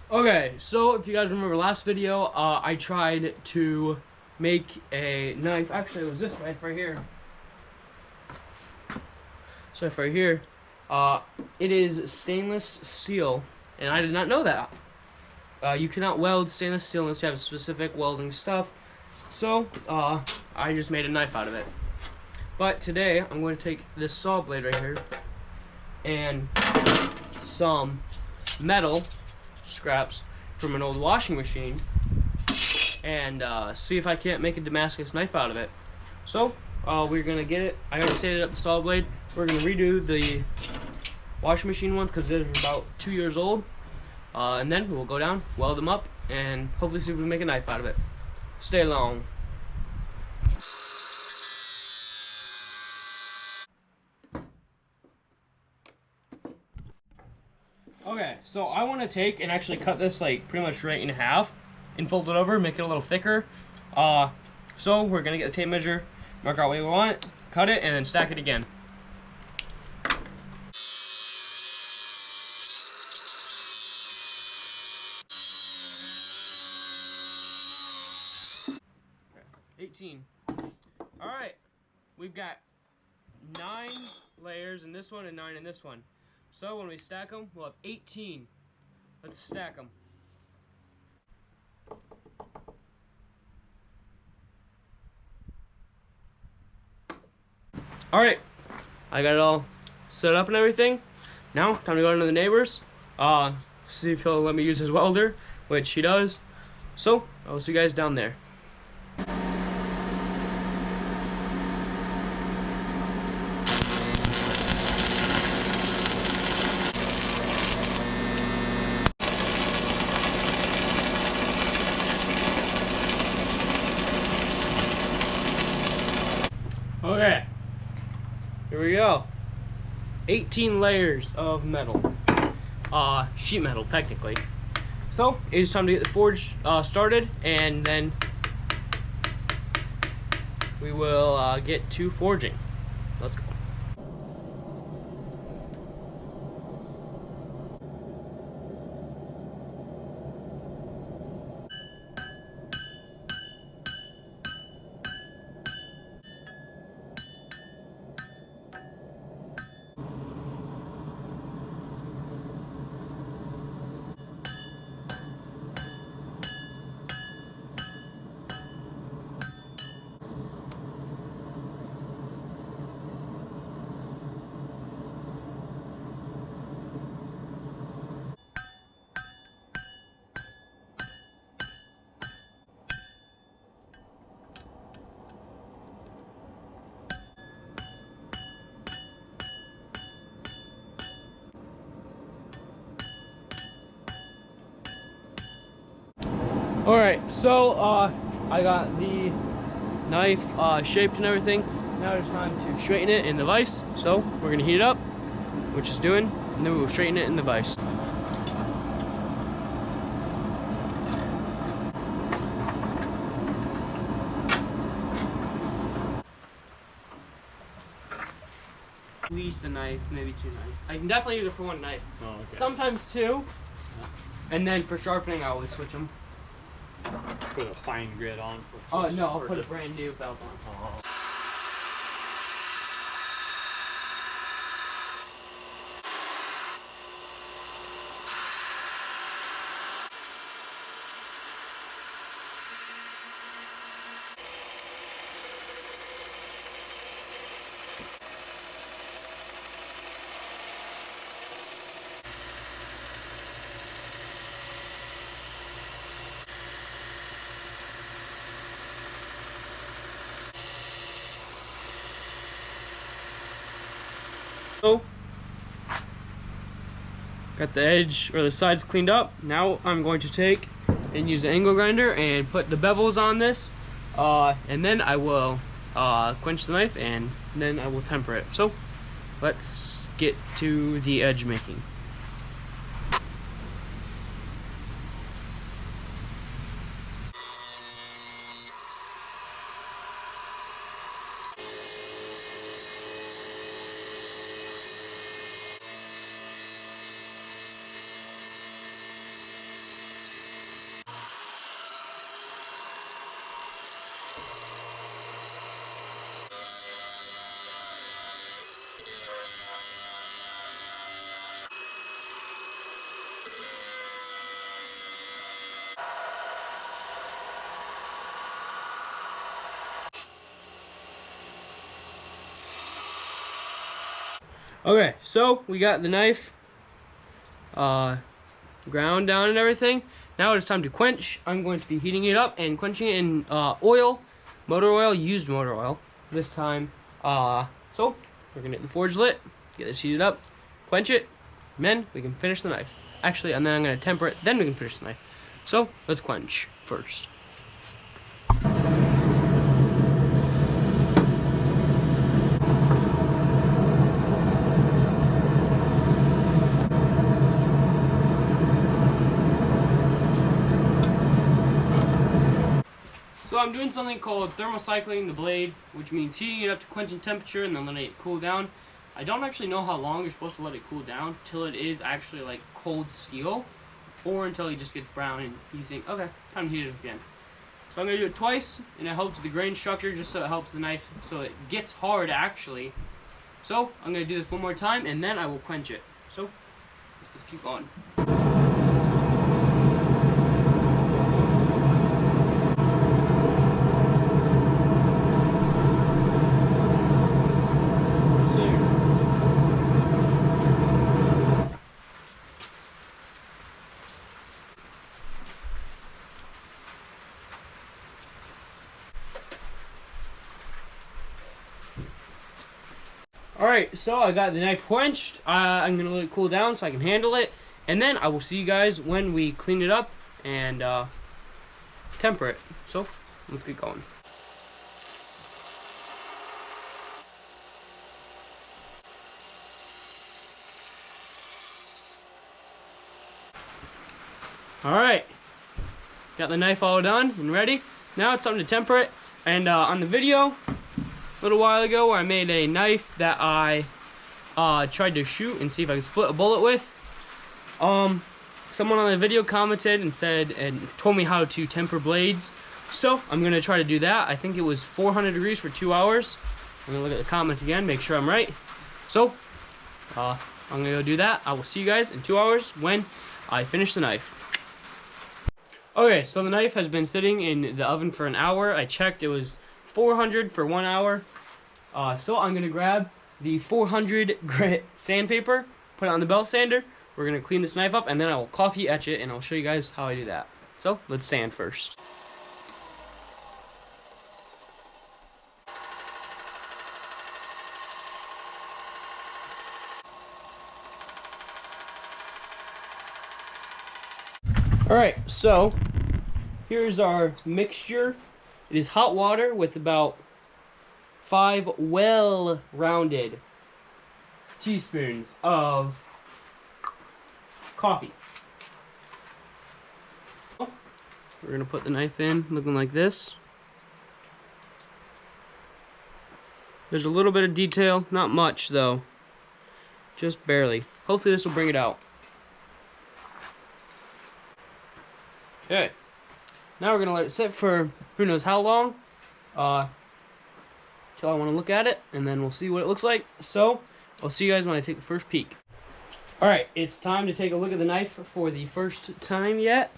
Okay, so if you guys remember last video, I tried to make a knife. Actually, it was this knife right here. So knife right here. It is stainless steel, and I did not know that. You cannot weld stainless steel unless you have specific welding stuff. So, I just made a knife out of it. But today, I'm going to take this saw blade right here and some metal scraps from an old washing machine and see if I can't make a Damascus knife out of it. So, we're going to get it. I already set it up the saw blade. We're going to redo the washing machine ones because they're about 2 years old. And then we'll go down, weld them up, and hopefully see if we can make a knife out of it. Stay along. Okay, so I want to take and actually cut this like pretty much right in half and fold it over, make it a little thicker. So we're gonna get the tape measure, mark out what we want, cut it, and then stack it again. Okay, 18. All right, we've got 9 layers in this one and 9 in this one. So when we stack them, we'll have 18. Let's stack them. All right, I got it all set up and everything. Now, time to go to the neighbors. See if he'll let me use his welder, which he does. So, I'll see you guys down there. Okay, here we go. 18 layers of metal. Sheet metal, technically. So, it's time to get the forge started, and then we will get to forging. Let's go. Alright, so I got the knife shaped and everything. Now it's time to straighten it in the vise. So we're gonna heat it up, which is doing, and then we will straighten it in the vise. At least a knife, maybe 2 knives. I can definitely use it for 1 knife. Oh, okay. Sometimes 2. And then for sharpening, I always switch them. Put a fine grit on. Oh no, I'll put a brand new belt on. Oh. So, got the edge or the sides cleaned up. Now I'm going to take and use the angle grinder and put the bevels on this, and then I will quench the knife and then I will temper it. So let's get to the edge making. Okay, so we got the knife ground down and everything. Now it's time to quench. I'm going to be heating it up and quenching it in oil, motor oil, used motor oil this time. So we're gonna get the forge lit, get this heated up, quench it, and then we can finish the knife. Actually, and then I'm gonna temper it, then we can finish the knife. So let's quench first. So I'm doing something called thermocycling the blade, which means heating it up to quenching temperature and then letting it cool down. I don't actually know how long you're supposed to let it cool down till it is actually like cold steel, or until it just gets brown and you think, okay, time to heat it up again. So I'm gonna do it twice, and it helps with the grain structure, just so it helps the knife, so it gets hard actually. So I'm gonna do this one more time, and then I will quench it. So let's keep going. Alright, so I got the knife quenched. I'm going to let it cool down so I can handle it. And then I will see you guys when we clean it up and temper it. So, let's get going. Alright, got the knife all done and ready. Now it's time to temper it. And on the video a little while ago where I made a knife that I tried to shoot and see if I could split a bullet with. Someone on the video commented and said and told me how to temper blades. So I'm gonna try to do that. I think it was 400 degrees for 2 hours. I'm gonna look at the comment again, make sure I'm right. So I'm gonna go do that. I will see you guys in 2 hours when I finish the knife. Okay, so the knife has been sitting in the oven for an hour. I checked, it was 400 for 1 hour. So I'm gonna grab the 400 grit sandpaper, put it on the belt sander. We're gonna clean this knife up, and then I will coffee etch it, and I'll show you guys how I do that. So let's sand first. Alright, so here's our mixture. It is hot water with about 5 well-rounded teaspoons of coffee. We're gonna put the knife in looking like this. There's a little bit of detail, not much though, just barely. Hopefully this will bring it out. Okay, now we're gonna let it sit for who knows how long, till I want to look at it, and then we'll see what it looks like. So I'll see you guys when I take the first peek. Alright, it's time to take a look at the knife for the first time yet.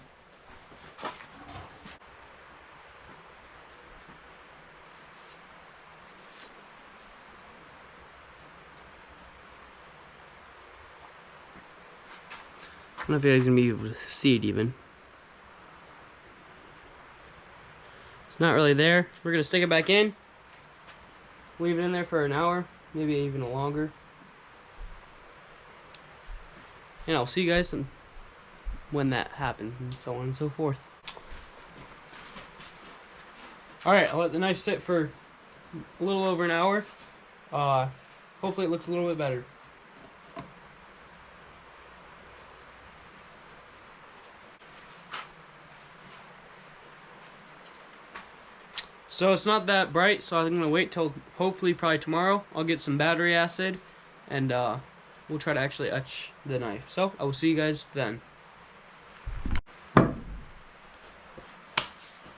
I don't know if you guys are going to be able to see it even. It's not really there. We're going to stick it back in. Leave it in there for an hour, maybe even longer. And I'll see you guys when that happens, and so on and so forth. Alright, I'll let the knife sit for a little over an hour. Hopefully it looks a little bit better. So it's not that bright, so I'm going to wait till hopefully probably tomorrow. I'll get some battery acid, and we'll try to actually etch the knife. So I will see you guys then.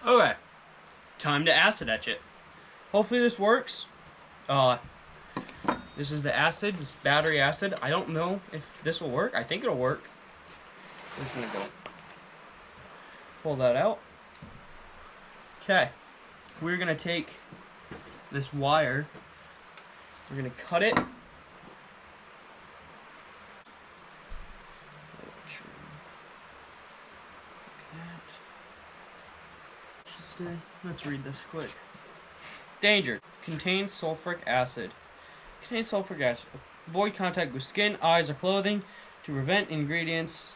Okay, time to acid etch it. Hopefully this works. This is the acid, this battery acid. I don't know if this will work. I think it'll work. I'm just going to go pull that out. Okay. We're going to take this wire, we're going to cut it Let's read this quick. Danger. Contains sulfuric acid. Contains sulfuric acid. Avoid contact with skin, eyes, or clothing to prevent ingredients.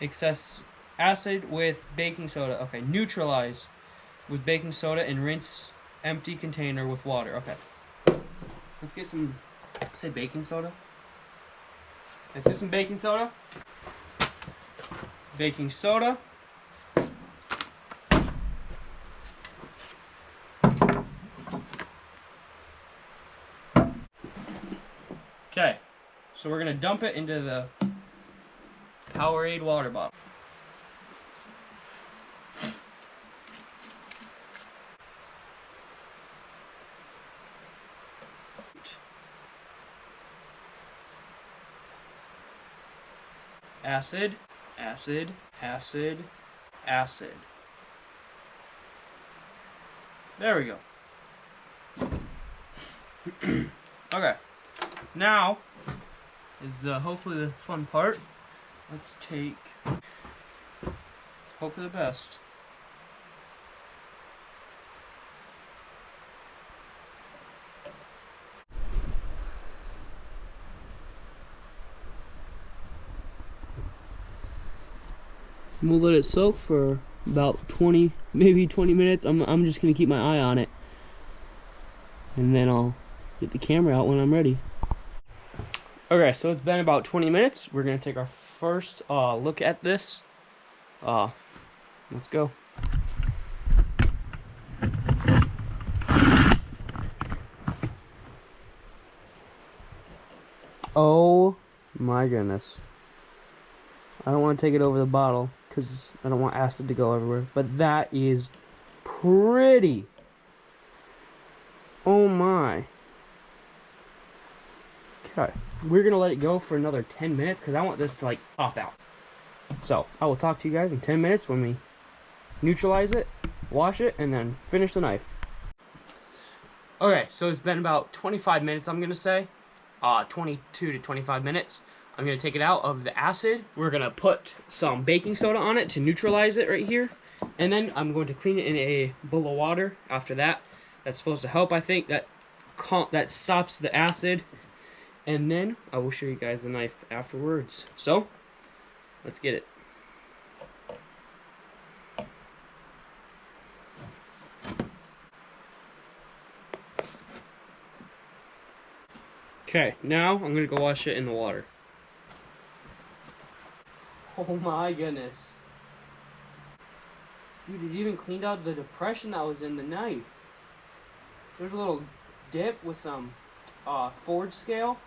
Excess acid with baking soda. Okay, neutralize with baking soda and rinse empty container with water. Okay. Let's get some, say baking soda. Let's do some baking soda. Baking soda. Okay, so we're gonna dump it into the Powerade water bottle. Acid, acid, acid, acid. There we go. Okay. Now is hopefully the fun part. Let's take, hope for the best. We'll let it soak for about 20, maybe 20 minutes. I'm just gonna keep my eye on it, and then I'll get the camera out when I'm ready. Okay, so it's been about 20 minutes. We're gonna take our first look at this. Let's go. Oh my goodness. I don't want to take it over the bottle because I don't want acid to go everywhere, but that is pretty. Oh my. Okay, we're gonna let it go for another 10 minutes because I want this to like pop out. So I will talk to you guys in 10 minutes when we neutralize it, wash it, and then finish the knife. Okay, so it's been about 25 minutes, I'm gonna say, 22 to 25 minutes. I'm gonna take it out of the acid. We're gonna put some baking soda on it to neutralize it right here, and then I'm going to clean it in a bowl of water. After that, that's supposed to help. I think that stops the acid. And then I will show you guys the knife afterwards. So, let's get it. Okay, now I'm gonna go wash it in the water. Oh my goodness. Dude, it even cleaned out the depression that was in the knife. There's a little dip with some forge scale,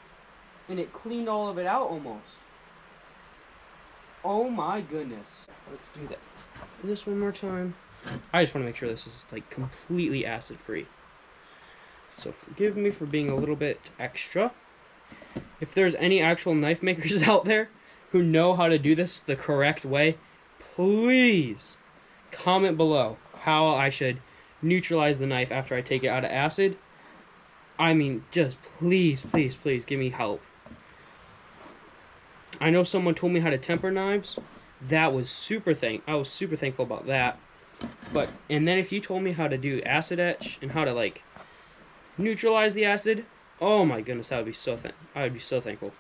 and it cleaned all of it out almost. Oh my goodness. Let's do that. This one more time. I just want to make sure this is like completely acid free. So forgive me for being a little bit extra. If there's any actual knife makers out there who know how to do this the correct way, please comment below how I should neutralize the knife after I take it out of acid. I mean, just please, please, please give me help. I know someone told me how to temper knives. That was I was super thankful about that. And then if you told me how to do acid etch and how to like neutralize the acid, oh my goodness, I would be so thankful.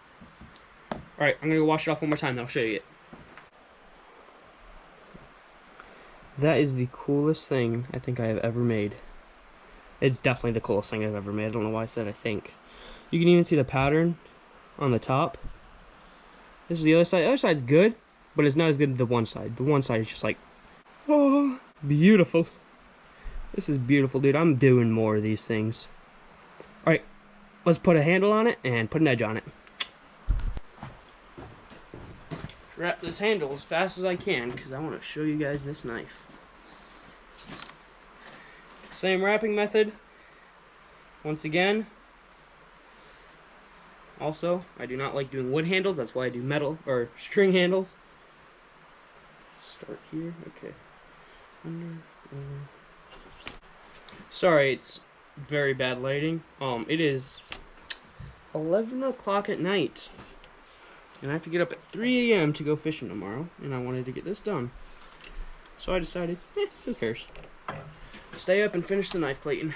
All right, I'm gonna go wash it off one more time, then I'll show you it. That is the coolest thing I think I have ever made. It's definitely the coolest thing I've ever made. I don't know why I said I think. You can even see the pattern on the top. This is the other side. The other side's good, but it's not as good as the one side. The one side is just like, oh, beautiful. This is beautiful, dude. I'm doing more of these things. All right, let's put a handle on it and put an edge on it. Let's wrap this handle as fast as I can because I want to show you guys this knife. Same wrapping method. Once again. Also, I do not like doing wood handles. That's why I do metal or string handles. Start here. Okay. Sorry, it's very bad lighting. It is 11 o'clock at night. And I have to get up at 3 a.m. to go fishing tomorrow. And I wanted to get this done. So I decided, who cares? Stay up and finish the knife plating.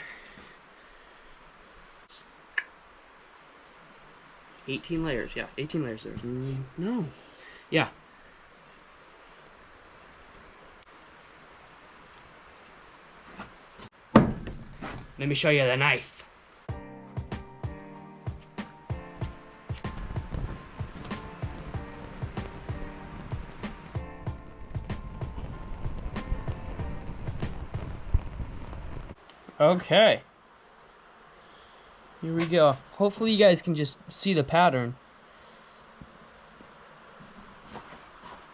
18 layers, yeah, 18 layers. There's no. Yeah. Let me show you the knife. Okay. Here we go. Hopefully you guys can just see the pattern.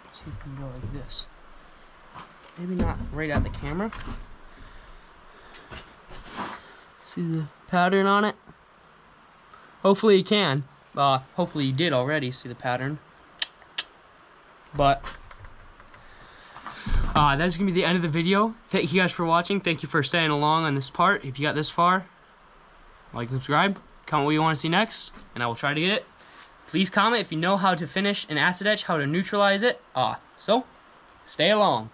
Let's see if we can go like this. Maybe not right at the camera. See the pattern on it? Hopefully you can. Hopefully you did already see the pattern. But that's gonna be the end of the video. Thank you guys for watching. Thank you for staying along on this part. If you got this far, like, subscribe, comment what you want to see next, and I will try to get it. Please comment if you know how to finish an acid etch, how to neutralize it. So stay along.